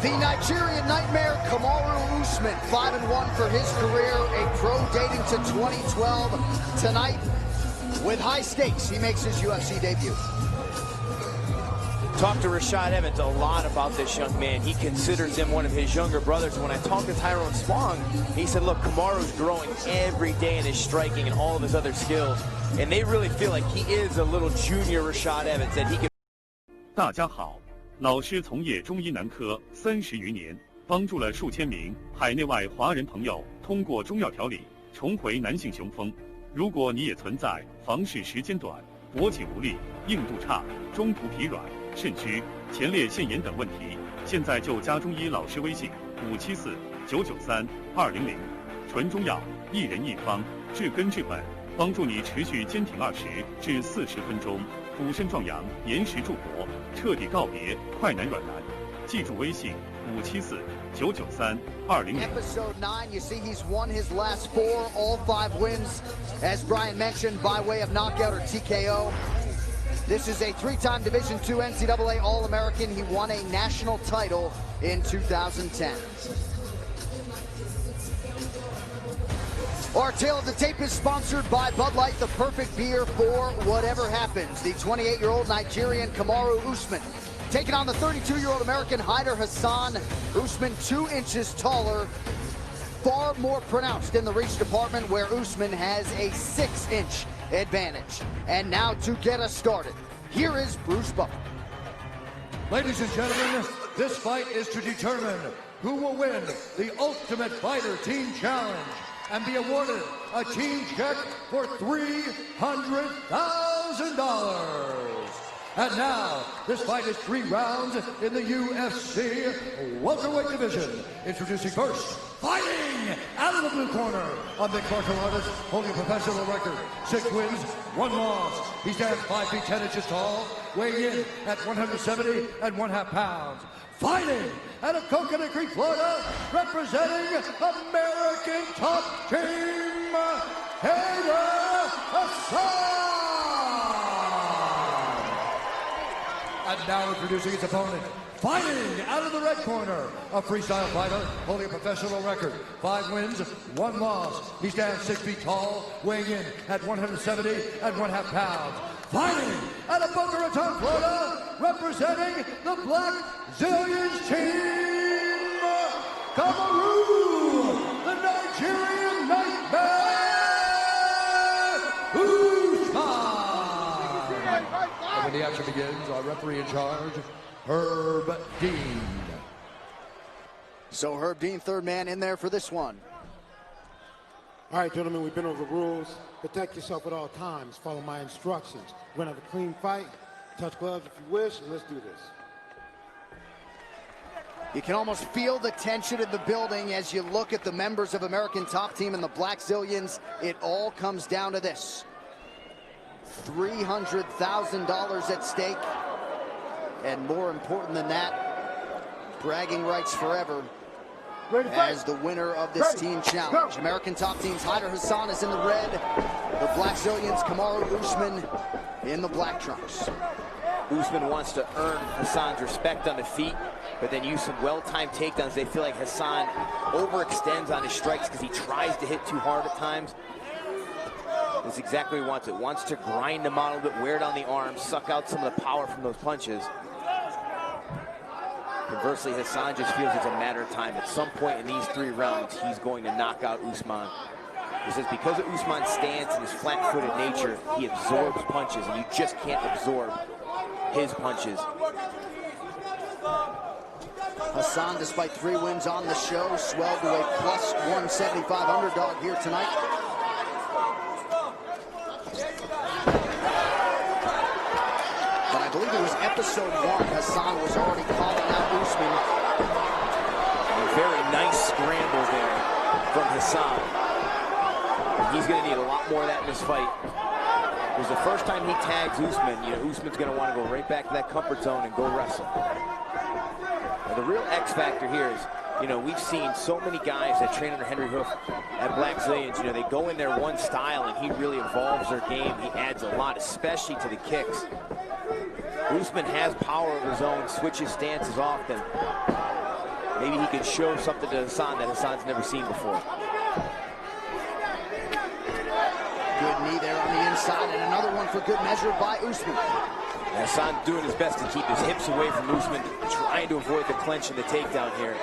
The Nigerian nightmare, Kamaru Usman, 5-1 for his career, a pro dating to 2012. Tonight, with high stakes, he makes his UFC debut. Talked to Rashad Evans a lot about this young man. He considers him one of his younger brothers. When I talked to Tyrone Spong, he said, look, Kamaru's growing every day in his striking and all of his other skills. And they really feel like he is a little junior Rashad Evans, that he can... 大家好，老师从业中医男科30余年，帮助了数千名海内外华人朋友通过中药调理重回男性雄风。如果你也存在房事时间短、勃起无力、硬度差、中途疲软、肾虚、前列腺炎等问题，现在就加中医老师微信574-993-200，纯中药，一人一方，治根治本，帮助你持续坚挺20至40分钟，补肾壮阳，延时助勃，彻底告别快男软男。记住微信574-993-200。 Episode 9, you see he's won his last 4, all 5 wins, as Brian mentioned, by way of knockout or TKO. This is a 3-time Division II NCAA All-American. He won a national title in 2010. Our tale of the tape is sponsored by Bud Light, the perfect beer for whatever happens. The 28-year-old Nigerian Kamaru Usman taking on the 32-year-old American Haider Hassan. Usman 2 inches taller, far more pronounced in the reach department, where Usman has a 6-inch advantage. And now to get us started, here is Bruce Buffer. Ladies and gentlemen, this fight is to determine who will win the Ultimate Fighter Team Challenge and be awarded a team check for $300,000. And now, this fight is 3 rounds in the UFC welterweight division. Introducing first, fighting out of the blue corner, a mixed martial artist holding a professional record, 6 wins, 1 loss. He stands 5 feet 10 inches tall, weighing in at 170 1/2 pounds. Fighting out of Coconut Creek, Florida, representing American top team, Haider Hassan. And now introducing his opponent, fighting out of the red corner, a freestyle fighter holding a professional record, 5 wins, 1 loss. He stands 6 feet tall, weighing in at 170 1/2 pounds. Fighting out of Boca Raton, Florida, representing the Black Zillions team, Kamaru, the Nigerian Nightmare, Usman. And when the action begins, our referee in charge, Herb Dean. So Herb Dean, 3rd man in there for this one. All right, gentlemen, we've been over the rules. Protect yourself at all times. Follow my instructions. We're going to have a clean fight. Touch gloves if you wish, and let's do this. You can almost feel the tension in the building as you look at the members of American Top Team and the Black Zillions. It all comes down to this. $300,000 at stake. And more important than that, bragging rights forever as the winner of this team challenge. American Top Team's Haider Hassan is in the red. The Black Zillions, Kamaru Usman, in the black trunks. Usman wants to earn Hassan's respect on the feet, but then use some well-timed takedowns. They feel like Hassan overextends on his strikes because he tries to hit too hard at times. That's exactly what he wants. It wants to grind them out a little bit, wear down the arms, suck out some of the power from those punches. Conversely, Hassan just feels it's a matter of time. At some point in these 3 rounds, he's going to knock out Usman. He says because of Usman's stance and his flat-footed nature, he absorbs punches, and you just can't absorb his punches. Hassan, despite 3 wins on the show, swelled to a plus 175 underdog here tonight. But I believe it was episode 1, Hassan was already calling out Usman. A very nice scramble there from Hassan. He's going to need a lot more of that in this fight. It was the first time he tags Usman. You know, Usman's going to want to go right back to that comfort zone and go wrestle. Now, the real X factor here is, you know, we've seen so many guys that train under Henry Hoof at Black Zillions. You know, they go in there one style and he really evolves their game. He adds a lot, especially to the kicks. Usman has power of his own, switches stances often. Maybe he can show something to Hassan that Hassan's never seen before. Good knee there on the inside, and another one for good measure by Usman. Hassan doing his best to keep his hips away from Usman, trying to avoid the clinch and the takedown here.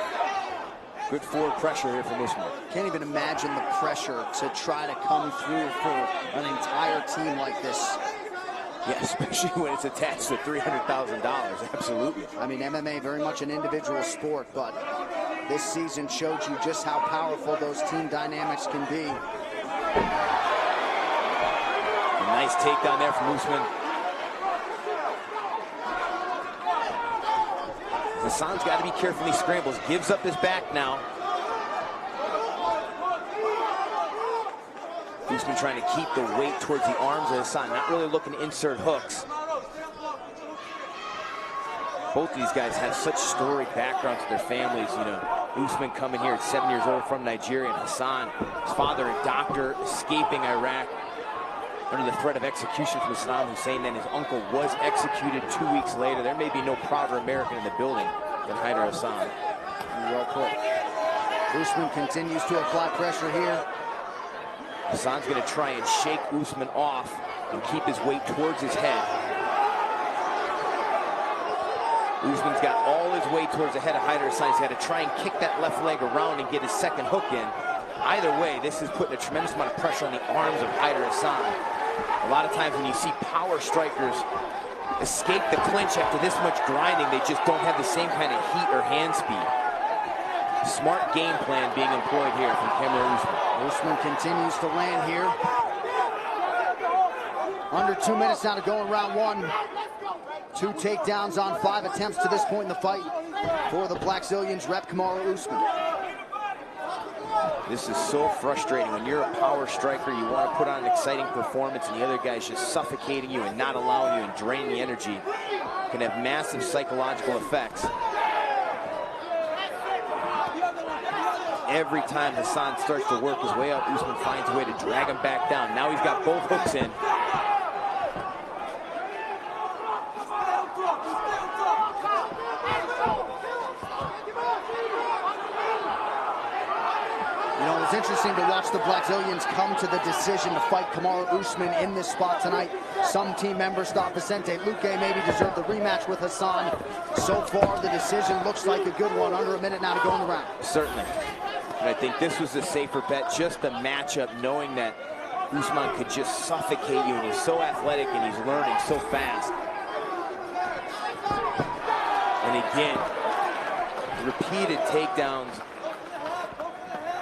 Good forward pressure here from Usman. Can't even imagine the pressure to try to come through for an entire team like this. Yeah, especially when it's attached to $300,000, absolutely. I mean, MMA, very much an individual sport, but this season showed you just how powerful those team dynamics can be. A nice takedown there from Usman. Hassan's got to be careful in these scrambles. Gives up his back now. Usman trying to keep the weight towards the arms of Hassan, not really looking to insert hooks. Both of these guys have such storied backgrounds to their families. You know, Usman coming here at 7 years old from Nigeria, and Hassan, his father a doctor, escaping Iraq under the threat of execution from Saddam Hussein. Then his uncle was executed 2 weeks later. There may be no prouder American in the building than Haider Hassan. Well put. Usman continues to apply pressure here. Hassan's going to try and shake Usman off and keep his weight towards his head. Usman's got all his weight towards the head of Haider Hassan. He's got to try and kick that left leg around and get his second hook in. Either way, this is putting a tremendous amount of pressure on the arms of Haider Hassan. A lot of times when you see power strikers escape the clinch after this much grinding, they just don't have the same kind of heat or hand speed. Smart game plan being employed here from Cameron Usman. Usman continues to land here. Under 2 minutes now to go in round one. 2 takedowns on 5 attempts to this point in the fight for the Blackzilians rep Kamaru Usman. This is so frustrating. When you're a power striker, you want to put on an exciting performance, and the other guy's just suffocating you and not allowing you and draining the energy. It can have massive psychological effects. Every time Hassan starts to work his way up, Usman finds a way to drag him back down. Now he's got both hooks in. It's interesting to watch the Blackzilians come to the decision to fight Kamaru Usman in this spot tonight. Some team members thought Vicente Luque maybe deserved the rematch with Hassan. So far, the decision looks like a good one. Under a minute now to go in the round. Certainly. And I think this was the safer bet, just the matchup, knowing that Usman could just suffocate you, and he's so athletic and he's learning so fast. And again, repeated takedowns.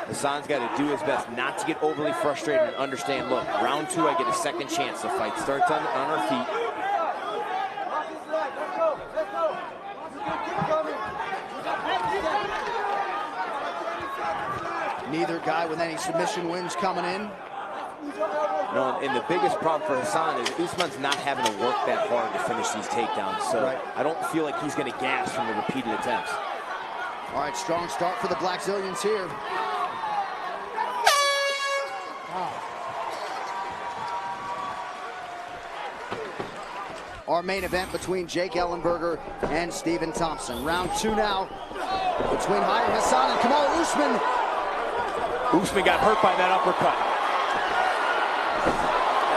Hassan's got to do his best not to get overly frustrated and understand, look, round 2, I get a second chance. The fight starts on our feet. Neither guy with any submission wins coming in. No, and the biggest problem for Hassan is Usman's not having to work that hard to finish these takedowns. So I don't feel like he's going to gas from the repeated attempts. All right, strong start for the Blackzilians here. Our main event between Jake Ellenberger and Stephen Thompson. Round 2 now between Haider Hassan and Kamaru Usman. Usman got hurt by that uppercut.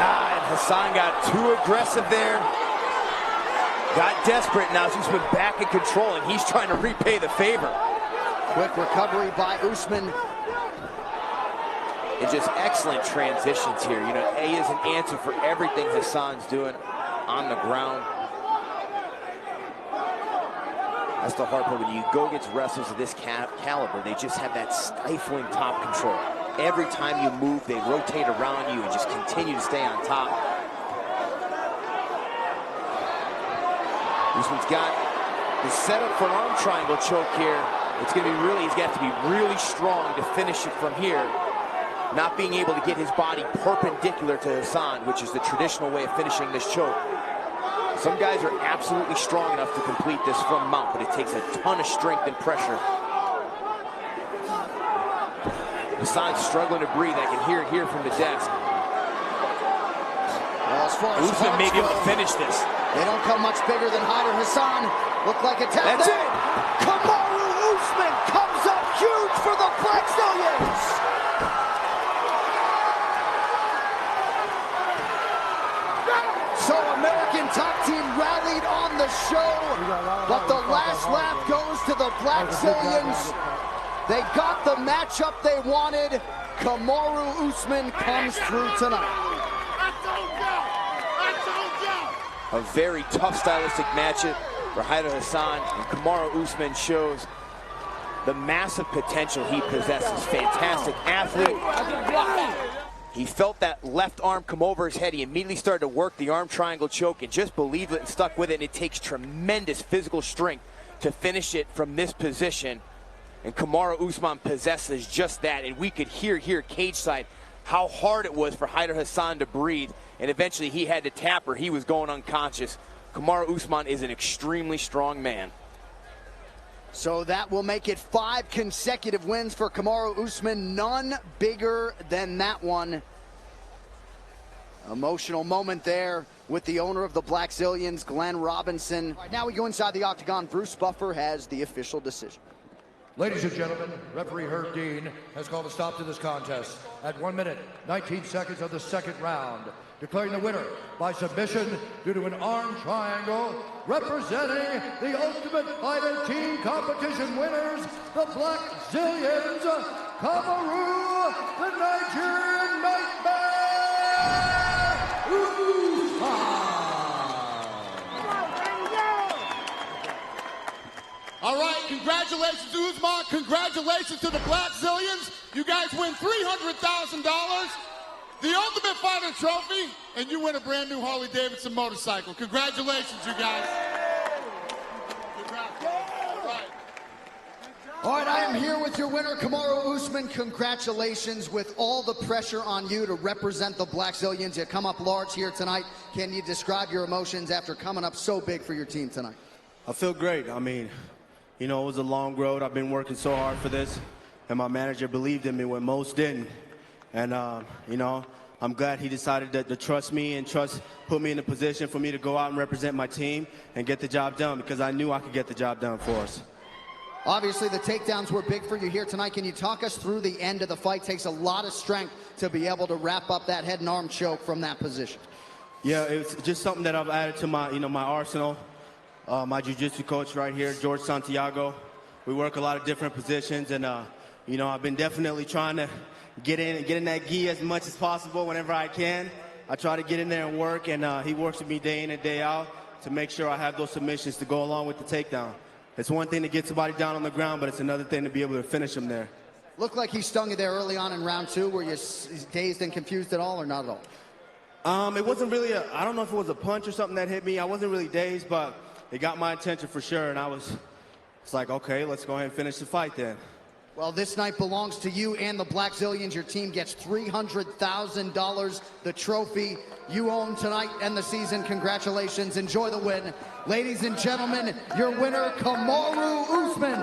And Hassan got too aggressive there. Got desperate. Now Usman back in control, and he's trying to repay the favor. Quick recovery by Usman. And just excellent transitions here. You know, A is an answer for everything Hassan's doing on the ground. That's the hard part. When you go against wrestlers of this caliber, they just have that stifling top control. Every time you move, they rotate around you and just continue to stay on top. Usman's got the setup for an arm triangle choke here. It's going to be really, he's got to be really strong to finish it from here. Not being able to get his body perpendicular to Hassan, which is the traditional way of finishing this choke. Some guys are absolutely strong enough to complete this from mount, but it takes a ton of strength and pressure. Hassan's struggling to breathe. I can hear it here from the desk. Well, as far as Usman may be able to finish this. They don't come much bigger than Haider Hassan. Look like a tap. That's there. it. Kamaru Usman comes up huge for the Blackzilians. So American Top Team rallied on the show, but the last lap goes to the Blackzilians. They got the matchup they wanted. Kamaru Usman comes through tonight. A very tough stylistic matchup for Haider Hassan, and Kamaru Usman shows the massive potential he possesses. Fantastic athlete. He felt that left arm come over his head. He immediately started to work the arm triangle choke and just believed it and stuck with it. And it takes tremendous physical strength to finish it from this position. And Kamaru Usman possesses just that. And we could hear here cage side how hard it was for Haider Hassan to breathe. And eventually he had to tap her. He was going unconscious. Kamaru Usman is an extremely strong man. So that will make it 5 consecutive wins for Kamaru Usman. None bigger than that one. Emotional moment there with the owner of the Blackzilians, Glenn Robinson. All right, now we go inside the octagon. Bruce Buffer has the official decision. Ladies and gentlemen, referee Herb Dean has called a stop to this contest at 1 minute, 19 seconds of the second round, declaring the winner by submission due to an arm triangle, representing the Ultimate Fighter Team Competition winners, the Blackzilians, Kamaru, the Nigerian Nightmare, Usman. All right, congratulations to Usman. Congratulations to the Blackzilians. You guys win $300,000, the Ultimate Fighter Trophy, and you win a brand new Harley-Davidson motorcycle. Congratulations, you guys. All right, I am here with your winner, Kamaru Usman. Congratulations. With all the pressure on you to represent the Blackzilians, you come up large here tonight. Can you describe your emotions after coming up so big for your team tonight? I feel great. I mean, you know, it was a long road. I've been working so hard for this, and my manager believed in me when most didn't. And, you know, I'm glad he decided to trust me and put me in a position for me to go out and represent my team and get the job done, because I knew I could get the job done for us. Obviously, the takedowns were big for you here tonight. Can you talk us through the end of the fight? Takes a lot of strength to be able to wrap up that head and arm choke from that position. Yeah, it's just something that I've added to my, my arsenal. My jiu-jitsu coach right here, George Santiago. We work a lot of different positions, and I've been definitely trying to get in that gi as much as possible whenever I can. I try to get in there and work, and he works with me day in and day out to make sure I have those submissions to go along with the takedown. It's one thing to get somebody down on the ground, but it's another thing to be able to finish them there. Looked like he stung you there early on in round 2. Were you dazed and confused at all, or not at all? It wasn't really I don't know if it was a punch or something that hit me. I wasn't really dazed, but it got my attention for sure, and it's like, okay, let's go ahead and finish the fight then. Well, this night belongs to you and the Blackzilians. Your team gets $300,000, the trophy you own tonight and the season. Congratulations. Enjoy the win. Ladies and gentlemen, your winner, Kamaru Usman.